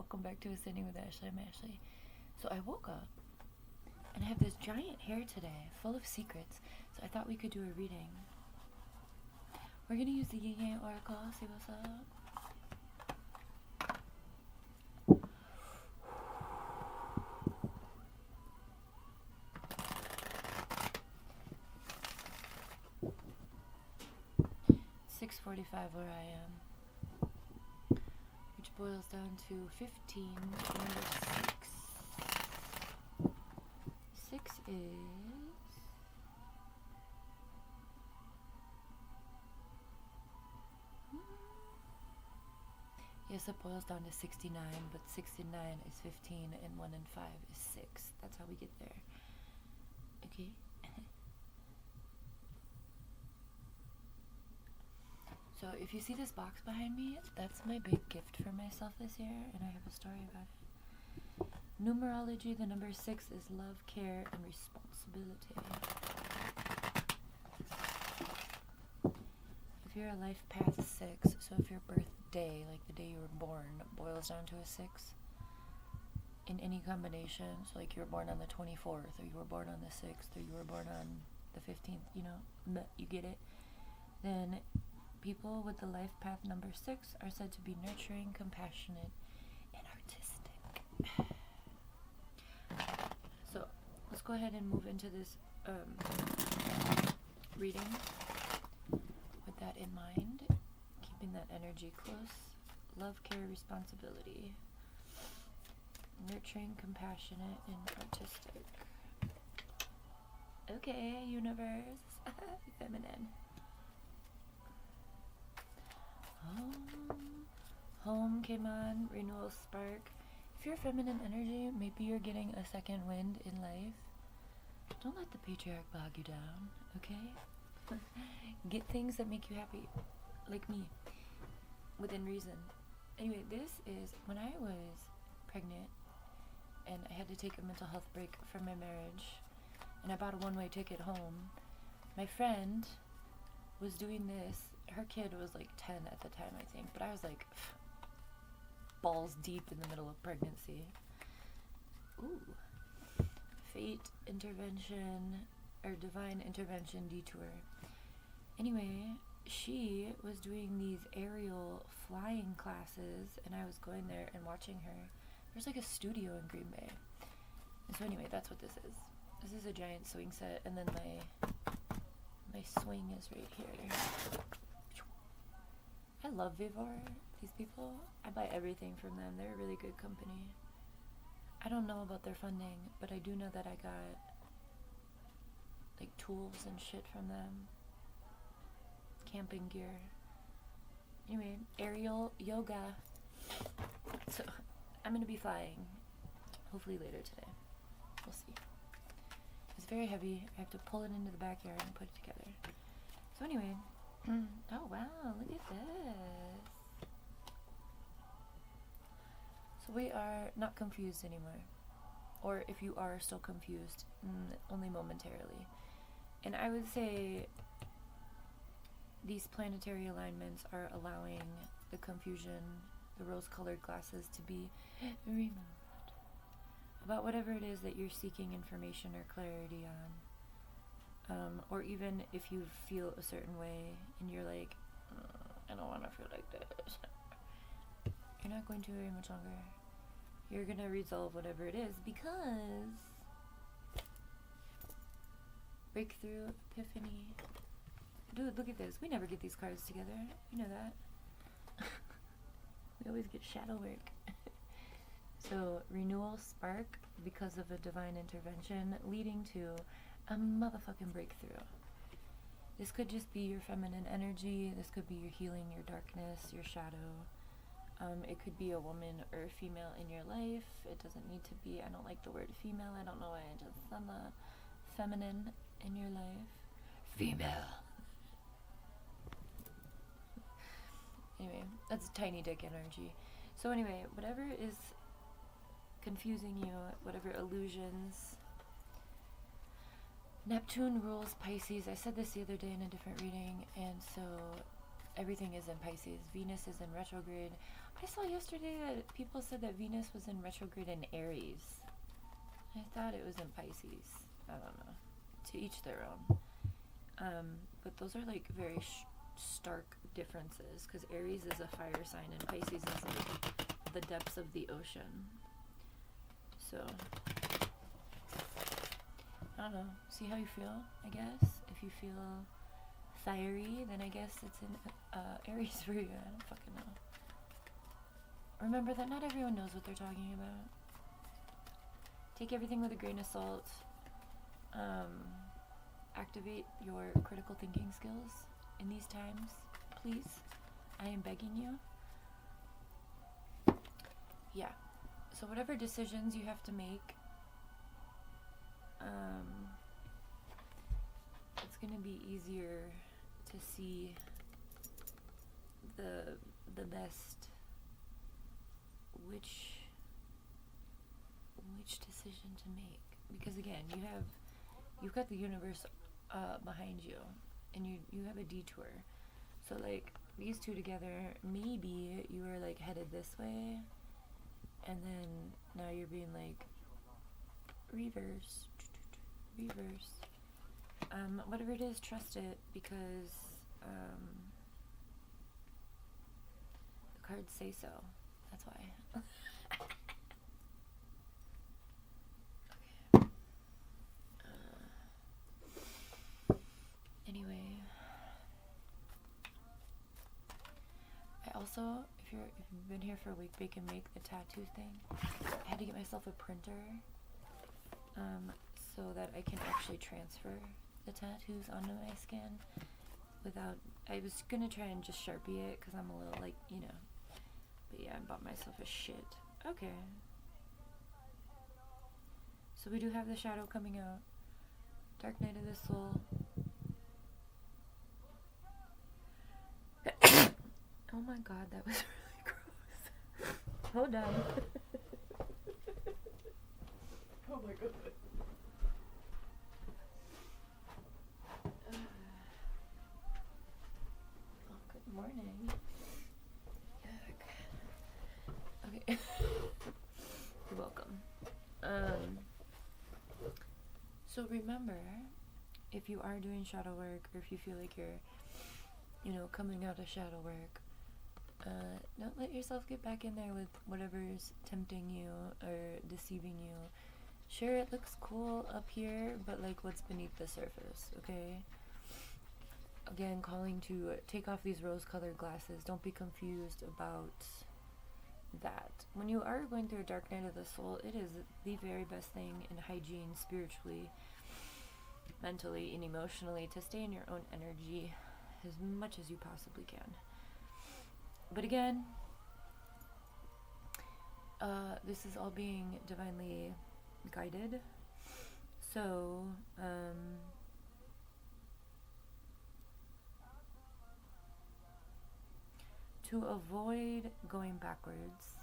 welcome back to Ascending with Ashley. I'm Ashley. So I woke up and I have this giant hair today full of secrets. So I thought we could do a reading. We're gonna use the Yin Yang Oracle, see what's up. .45 where I am, which boils down to 15, number 6. 6 is... Yes, it boils down to 69, but 69 is 15, and 1 and 5 is 6. That's how we get there. Okay? So if you see this box behind me, that's my big gift for myself this year, and I have a story about it. Numerology, the number 6 is love, care, and responsibility. If you're a life path 6, so if your birthday, like the day you were born, boils down to a 6, in any combination, so like you were born on the 24th, or you were born on the 6th, or you were born on the 15th, you know, you get it, then people with the life path number 6 are said to be nurturing, compassionate, and artistic. So let's go ahead and move into this reading with that in mind, keeping that energy close. Love, care, responsibility. Nurturing, compassionate, and artistic. Okay, universe. Feminine. Home came on, renewal spark. If you're feminine energy, maybe you're getting a second wind in life. Don't let the patriarch bog you down, okay? Get things that make you happy, like me, within reason. Anyway, this is when I was pregnant and I had to take a mental health break from my marriage, and I bought a one-way ticket home. My friend was doing this. Her kid was like 10 at the time, I think, but I was like balls deep in the middle of pregnancy. Ooh. Fate, intervention, or divine intervention detour. Anyway, she was doing these aerial flying classes, and I was going there and watching her. There's like a studio in Green Bay. And so anyway, that's what this is. This is a giant swing set, and then my swing is right here. I love Vivor, these people. I buy everything from them. They're a really good company. I don't know about their funding, but I do know that I got like tools and shit from them. Camping gear. Anyway, aerial yoga. So I'm gonna be flying. Hopefully later today. We'll see. It's very heavy. I have to pull it into the backyard and put it together. So anyway. Oh wow, look at this. So we are not confused anymore. Or if you are still confused, only momentarily. And I would say these planetary alignments are allowing the confusion, the rose-colored glasses, to be removed about whatever it is that you're seeking information or clarity on. Or even if you feel a certain way and you're like, I don't want to feel like this. You're not going to very much longer. You're going to resolve whatever it is, because breakthrough, epiphany. Dude, look at this. We never get these cards together. You know that. We always get shadow work. So, renewal spark because of a divine intervention leading to a motherfucking breakthrough. This could just be your feminine energy. This could be your healing, your darkness, your shadow. It could be a woman or a female in your life. It doesn't need to be. I don't like the word female. I don't know why I just said that. Feminine in your life. Female. Anyway, that's tiny dick energy. So anyway, whatever is confusing you, whatever illusions. Neptune rules Pisces. I said this the other day in a different reading, and so everything is in Pisces. Venus is in retrograde. I saw yesterday that people said that Venus was in retrograde in Aries. I thought it was in Pisces. I don't know. To each their own. But those are like very stark differences, because Aries is a fire sign and Pisces is like the depths of the ocean. So, I don't know. See how you feel, I guess. If you feel fiery, then I guess it's in Aries for you. I don't fucking know. Remember that not everyone knows what they're talking about. Take everything with a grain of salt. Activate your critical thinking skills in these times, please. I am begging you. Yeah. So whatever decisions you have to make, it's going to be easier to see the best which decision to make, because again, you've got the universe behind you, and you have a detour. So like these two together, maybe you were like headed this way, and then now you're being like reverse. Whatever it is, trust it, because the cards say so. That's why. Anyway, I also, if you've been here for a week, Bake and Make, the tattoo thing, I had to get myself a printer, so that I can actually transfer the tattoos onto my skin without, I was gonna try and just Sharpie it, because I'm a little like, but yeah, I bought myself a shit. Okay. So we do have the shadow coming out. Dark Night of the Soul. Oh my god, that was really gross. Hold on. Oh my god. Oh, good morning. Okay. You're welcome. So remember, if you are doing shadow work, or if you feel like you're, coming out of shadow work, don't let yourself get back in there with whatever's tempting you or deceiving you. Sure, it looks cool up here, but like, what's beneath the surface, okay? Again, calling to take off these rose-colored glasses. Don't be confused about that. When you are going through a dark night of the soul, it is the very best thing in hygiene, spiritually, mentally, and emotionally, to stay in your own energy as much as you possibly can. But again, this is all being divinely guided. So, to avoid going backwards,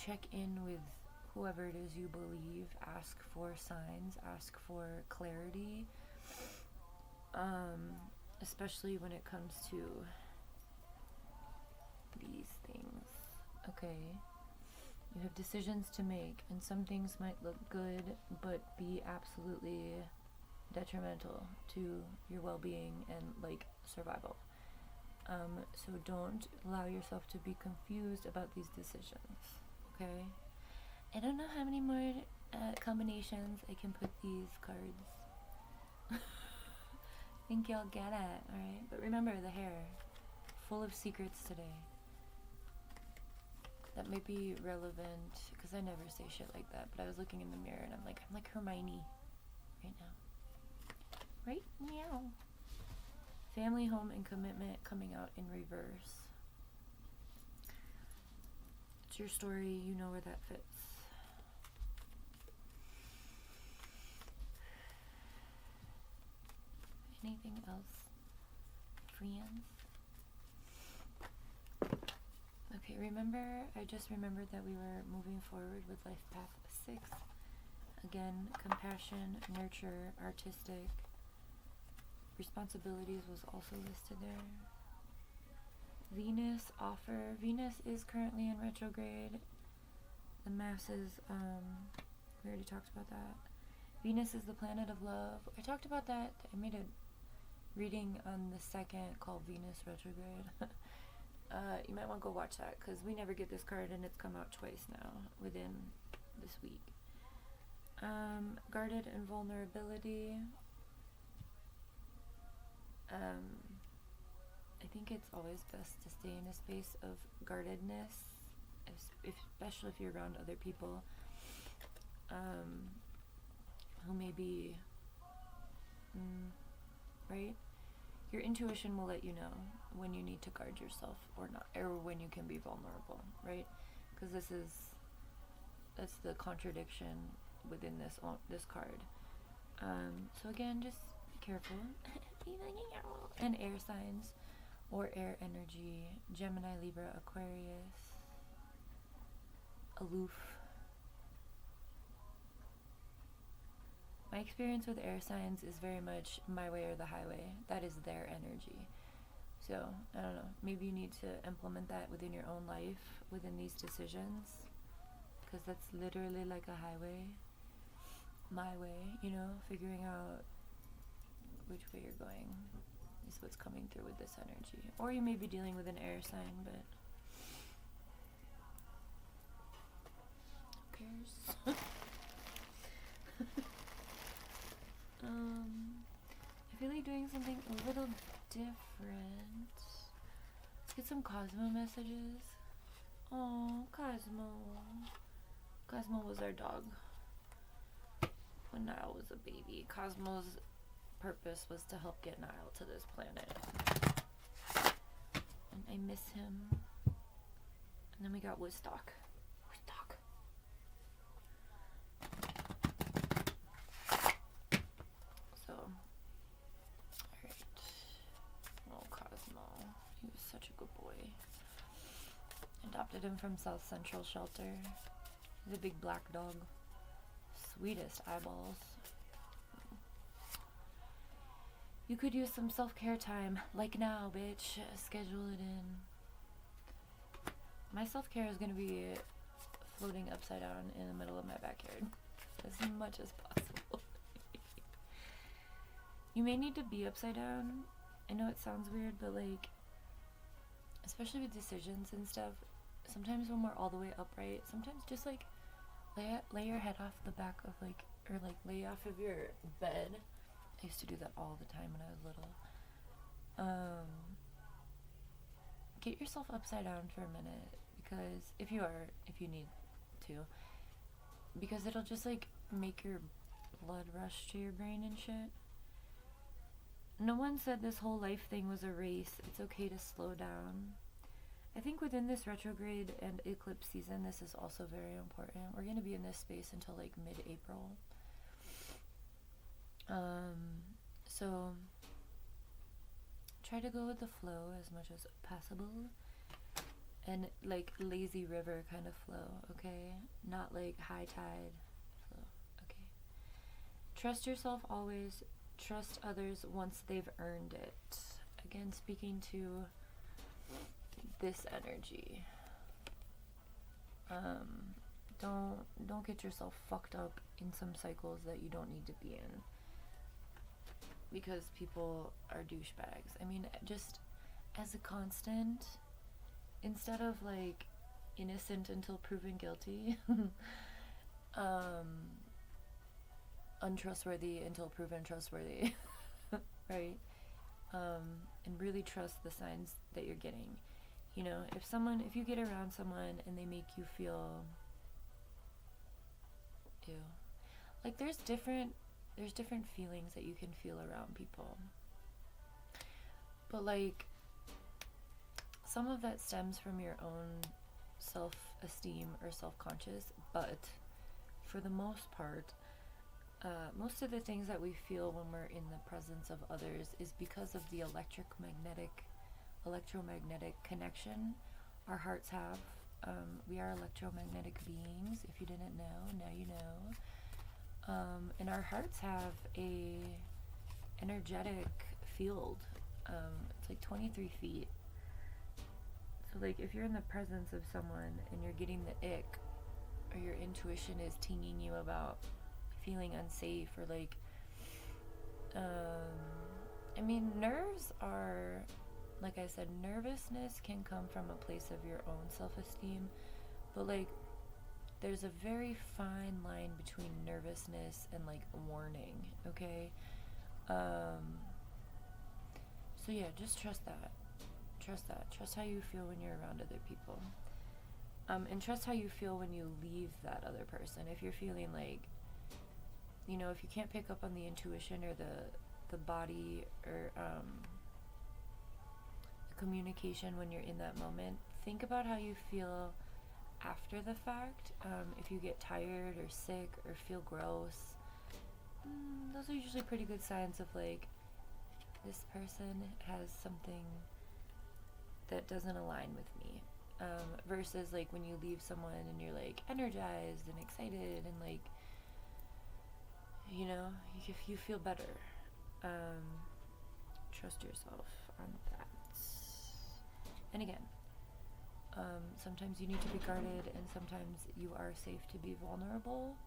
check in with whoever it is you believe, ask for signs, ask for clarity, especially when it comes to these things, okay? You have decisions to make, and some things might look good, but be absolutely detrimental to your well-being and, like, survival. So don't allow yourself to be confused about these decisions, okay? I don't know how many more combinations I can put these cards. I think y'all get it, alright? But remember, the hair, full of secrets today. That might be relevant, because I never say shit like that, but I was looking in the mirror and I'm like Hermione right now. Right now. Family, home, and commitment coming out in reverse. It's your story, you know where that fits. Anything else, friends? Okay, I just remembered that we were moving forward with Life Path 6. Again, compassion, nurture, artistic. Responsibilities was also listed there. Venus offer. Venus is currently in retrograde. The masses, we already talked about that. Venus is the planet of love. I talked about that. I made a reading on the 2nd called Venus retrograde. You might want to go watch that because we never get this card and it's come out twice now within this week. Guarded and vulnerability. I think it's always best to stay in a space of guardedness, especially if you're around other people who may be, right? Your intuition will let you know when you need to guard yourself or not, or when you can be vulnerable, right? Because that's the contradiction within this card. So again, just be careful. And air signs or air energy: Gemini, Libra, Aquarius, aloof. My experience with air signs is very much my way or the highway. That is their energy. So, I don't know, maybe you need to implement that within your own life, within these decisions, because that's literally like a highway. My way, figuring out which way you're going is what's coming through with this energy. Or you may be dealing with an air sign, but who cares? I feel like doing something a little different. Let's get some Cosmo messages. Oh, Cosmo. Cosmo was our dog when Nile was a baby. Cosmo's purpose was to help get Nile to this planet. And I miss him. And then we got Woodstock. So, alright. Oh, Cosmo. He was such a good boy. Adopted him from South Central Shelter. He's a big black dog. Sweetest eyeballs. You could use some self-care time, like now, bitch. Schedule it in. My self-care is gonna be floating upside down in the middle of my backyard, as much as possible. You may need to be upside down. I know it sounds weird, but like, especially with decisions and stuff, sometimes when we're all the way upright, sometimes just like lay your head off the back of or lay off of your bed. I used to do that all the time when I was little. Get yourself upside down for a minute, because if you need to, because it'll just like make your blood rush to your brain and shit. No one said this whole life thing was a race. It's okay to slow down. I think within this retrograde and eclipse season, this is also very important. We're going to be in this space until like mid-April. So try to go with the flow as much as possible, and like lazy river kind of flow, okay? Not like high tide flow, okay? Trust yourself always. Trust others once they've earned it. Again, speaking to this energy. Don't get yourself fucked up in some cycles that you don't need to be in, because people are douchebags. I mean, just as a constant, instead of like innocent until proven guilty, untrustworthy until proven trustworthy, right? And really trust the signs that you're getting. If you get around someone and they make you feel ew, like there's different feelings that you can feel around people, but like some of that stems from your own self-esteem or self-conscious, but for the most part, most of the things that we feel when we're in the presence of others is because of the electromagnetic connection our hearts have. We are electromagnetic beings. If you didn't know, now you know. And our hearts have a energetic field. It's like 23 feet. So, like, if you're in the presence of someone and you're getting the ick, or your intuition is tinging you about feeling unsafe, or like, I mean, nerves are, like I said, nervousness can come from a place of your own self-esteem, but like, there's a very fine line between nervousness and like warning, okay? So yeah, just trust that. Trust that. Trust how you feel when you're around other people. And trust how you feel when you leave that other person. If you're feeling like, you know, if you can't pick up on the intuition or the body or the communication when you're in that moment, think about how you feel after the fact. If you get tired or sick or feel gross, those are usually pretty good signs of like, this person has something that doesn't align with me. Versus like when you leave someone and you're like energized and excited and like, you know, you feel better. Trust yourself on that. And again, sometimes you need to be guarded, and sometimes you are safe to be vulnerable.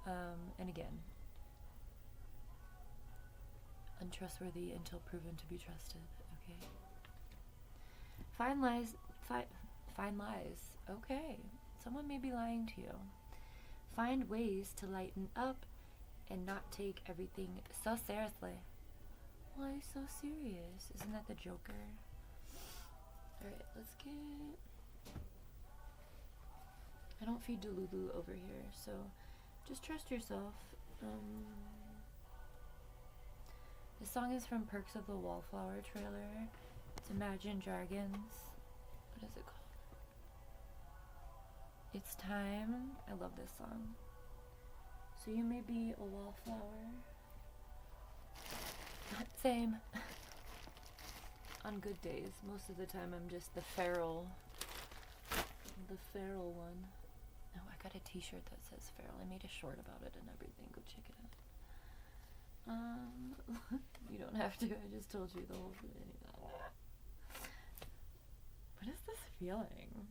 And again, untrustworthy until proven to be trusted. Okay. Fine lies. Fine lies. Okay. Someone may be lying to you. Find ways to lighten up and not take everything so seriously. Why so serious? Isn't that the Joker? Alright, let's get... I don't feed Delulu over here, so just trust yourself. This song is from Perks of the Wallflower trailer. It's Imagine Dragons. What is it called? It's Time. I love this song. So you may be a wallflower. Same. On good days, most of the time I'm just the feral one. Oh, I got a t-shirt that says feral. I made a short about it and everything. Go check it out. You don't have to. I just told you the whole thing. What is this feeling?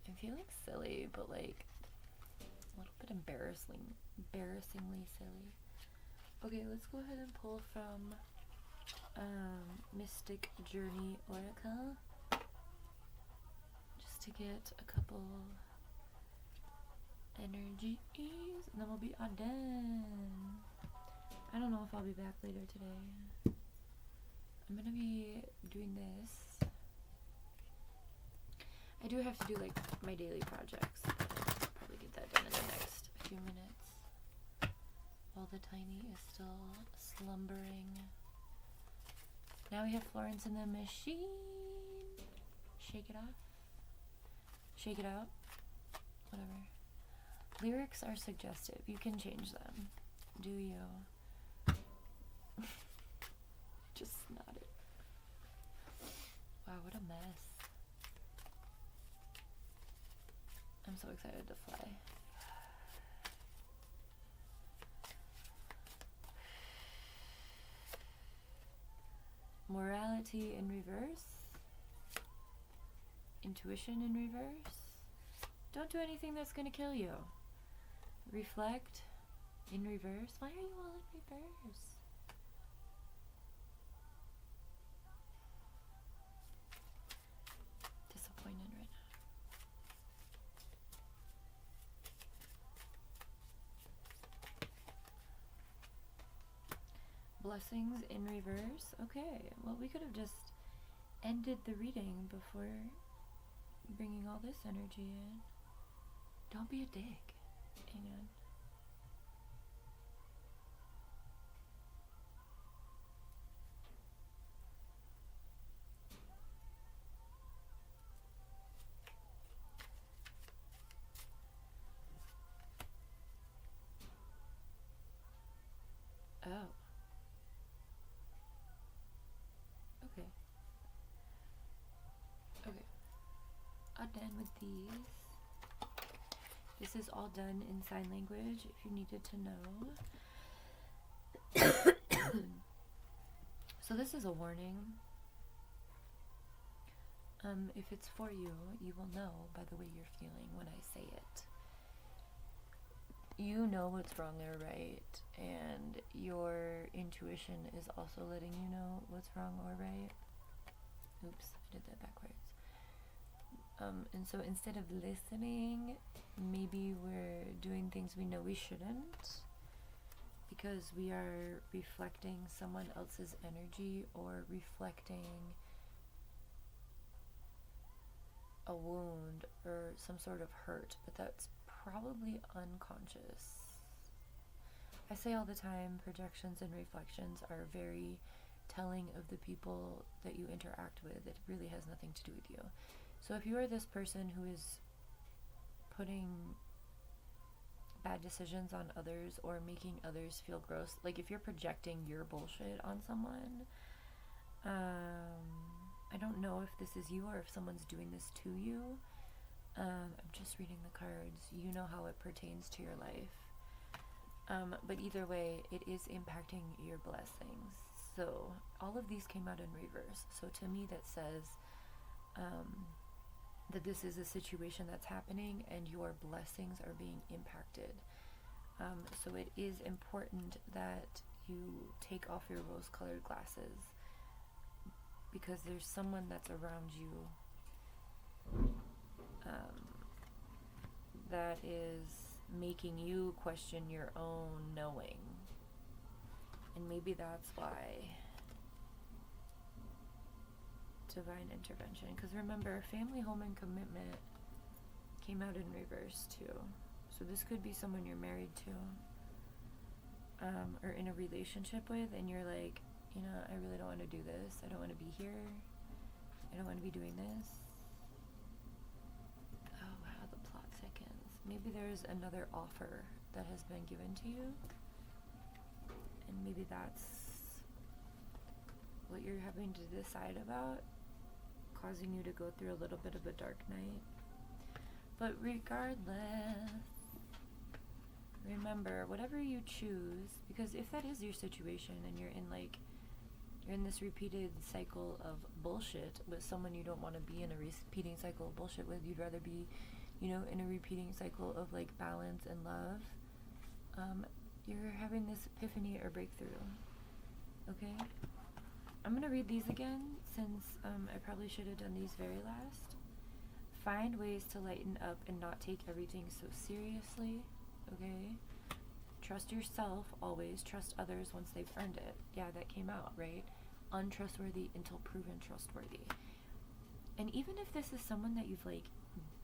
I'm feeling silly, but like a little bit embarrassingly silly. Okay, let's go ahead and pull from Mystic Journey Oracle, just to get a couple energies, and then we'll be all done. I don't know if I'll be back later today. I'm gonna be doing this. I do have to do like my daily projects. I'll probably get that done in the next few minutes while the tiny is still slumbering. Now we have Florence and the Machine. Shake it off. Shake it out. Whatever. Lyrics are suggestive. You can change them. Do you? Just snotted. Wow, what a mess. I'm so excited to fly. Morality in reverse. Intuition in reverse. Don't do anything that's gonna kill you. Reflect in reverse. Why are you all in reverse? Disappointed right now. Blessings in reverse. Okay, well, we could have just ended the reading before bringing all this energy in. Don't be a dick. Hang on. Oh. Okay. Okay. All done with these. This is all done in sign language if you needed to know. So this is a warning. If it's for you, you will know by the way you're feeling when I say it. You know what's wrong or right, and your intuition is also letting you know what's wrong or right. Oops, I did that backwards. And so instead of listening, maybe we're doing things we know we shouldn't because we are reflecting someone else's energy or reflecting a wound or some sort of hurt, but that's probably unconscious. I say all the time, projections and reflections are very telling of the people that you interact with. It really has nothing to do with you. So if you are this person who is putting bad decisions on others or making others feel gross, like if you're projecting your bullshit on someone, I don't know if this is you or if someone's doing this to you. I'm just reading the cards. You know how it pertains to your life. But either way, it is impacting your blessings. So all of these came out in reverse. So to me that says that this is a situation that's happening and your blessings are being impacted. So it is important that you take off your rose-colored glasses because there's someone that's around you that is making you question your own knowing. And maybe that's why divine intervention, because remember, family, home, and commitment came out in reverse too. So this could be someone you're married to or in a relationship with, and you're like, you know, I really don't want to do this. I don't want to be here. I don't want to be doing this. Oh wow, the plot thickens. Maybe there's another offer that has been given to you, and maybe that's what you're having to decide about, causing you to go through a little bit of a dark night. But regardless, remember, whatever you choose, because if that is your situation and you're in this repeated cycle of bullshit with someone you don't want to be in a repeating cycle of bullshit with, you'd rather be, in a repeating cycle of like balance and love, you're having this epiphany or breakthrough. Okay? I'm going to read these again since I probably should have done these very last. Find ways to lighten up and not take everything so seriously. Okay? Trust yourself always. Trust others once they've earned it. Yeah, that came out, right? Untrustworthy until proven trustworthy. And even if this is someone that you've like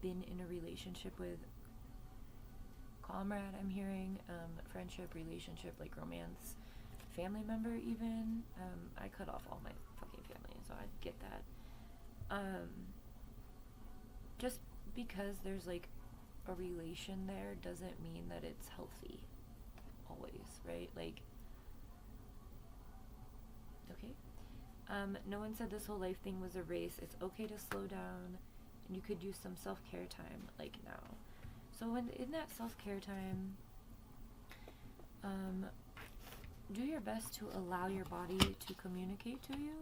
been in a relationship with, comrade, I'm hearing, friendship, relationship, like romance, family member even, I cut off all my fucking family, so I get that. Just because there's like a relation there doesn't mean that it's healthy always, right? Like, okay. No one said this whole life thing was a race. It's okay to slow down, and you could use some self-care time, like now. So in that self-care time, do your best to allow your body to communicate to you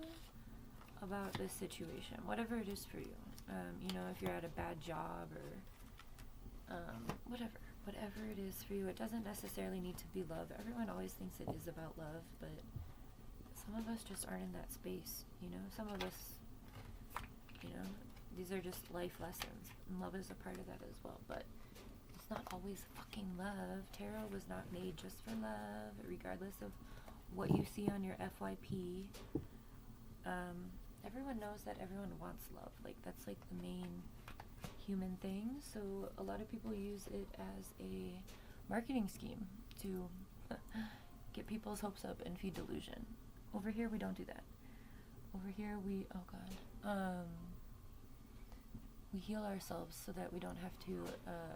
about this situation, whatever it is for you. If you're at a bad job or whatever it is for you, it doesn't necessarily need to be love. Everyone always thinks it is about love, but some of us just aren't in that space, Some of us, these are just life lessons, and love is a part of that as well, but it's not always fucking love. Tarot was not made just for love, regardless of what you see on your FYP. Everyone knows that everyone wants love. Like, that's like the main human thing. So a lot of people use it as a marketing scheme to get people's hopes up and feed delusion. Over here, we don't do that. Over here, we heal ourselves so that we don't have to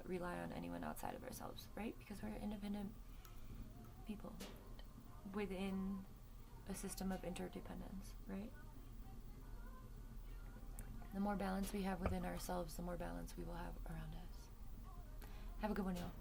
rely on anyone outside of ourselves, right? Because we're independent people within a system of interdependence, right? The more balance we have within ourselves, the more balance we will have around us. Have a good one, y'all.